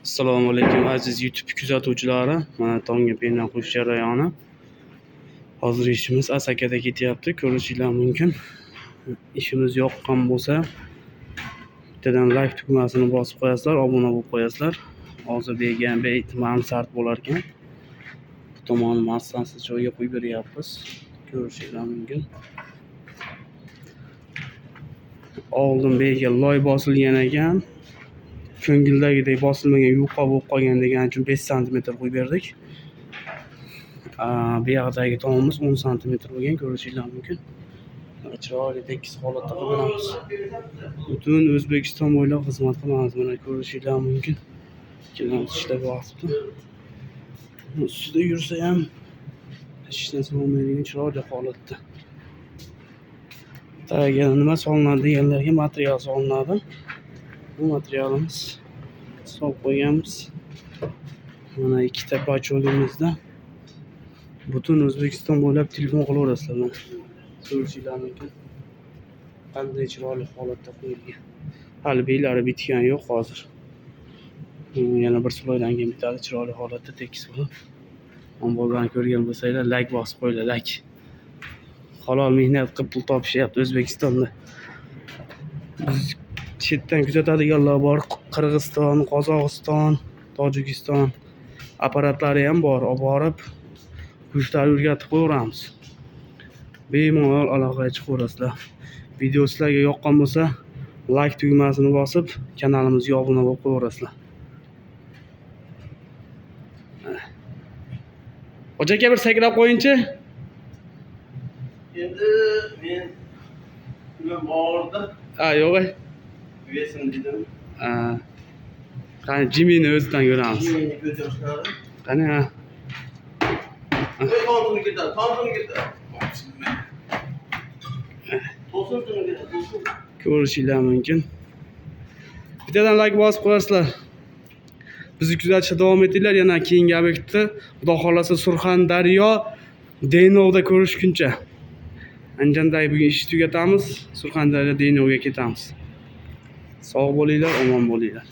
Assalomu alaykum aziz YouTube kuzatuvchilari. Mana tongga bino qo'yish jarayoni. Hozir ishimiz Asakada ketyapti. Ko'rishinglar mumkin. İşimiz yoqqan bo'lsa, bittadan like tugmasini bosib qo'yasizlar, obuna bo'lib qo'yasizlar. Hozir bee'tibor sart bo'lar ekan. Bu tomonni massansiz joyga qo'yib beryapmiz. Ko'rishinglar mumkin. Oldin bega loy bosilgan ekan. Ko'ngildagidek bosilmagan, yuqa bo'lib qolgan degan uchun 5 sm qo'yib berdik. Bu yoqdagi tomimiz 10 sm bo'lgan, ko'rishinglar mumkin. Chiroyli tekis holatda qilamiz. Butun O'zbekiston bo'ylab xizmat qilamiz. Mana ko'rishinglar mumkin. Ikkalamiz ishlab vaqtda. Ustida yursa ham hech narsa bo'lmaydigan chiroyli holatda. Tagiga nima solinadi deganlarga material solinadi. Bu materialimiz solib qo'yganmiz. Mana ikkita bacholigimizda butun O'zbekiston bo'ylab telefon qilaverasizlar. Mana ko'rishinglar mumkin. Qanday chiroyli holatda qo'yilgan. Hali beylari bitgan yo'q hozir. Yana bir sloydan keyin bitadi, chiroyli holatda tekis bo'lib. Omborlarni ko'rgan bo'lsanglar, like bosib qo'yinglar, like. Halol mehnat qilib pul topishyapti O'zbekistonda. Biz chetdan kuzatadiganlar bor. Qirg'iziston, Qozog'iston, Tojikiston apparatlari ham bor. Olib borib kuchlarni o'rgatib qo'yamiz. Bemalol aloqaga chiqaverasizlar. Video sizlarga yoqqan bo'lsa, like tugmasini bosib, kanalimizga obuna bo'lib qo'yaverasizlar. Hoji aka bir sakrab qo'yingchi. Endi men nima bordi? Yo'q. Vesin dedim. Qani Jimini o'zidan ko'ramiz. Jimini ko'z yoshlari. Qani To'sini ketadi, to'sini ketadi. To'sini ketadi, to'sin. Ko'rishinglar mumkin. Bittadan like bosib qo'yasizlar. Bizni kuzatishda davom etinglar. Yana keyingi obyektda Xudo xolasa Surxondaryo Deynovda ko'rishguncha. Anjandagi bugun ishni tugatamiz. Surxondaryo Deynovga ketamiz. Sog' bo'linglar, omon bo'linglar.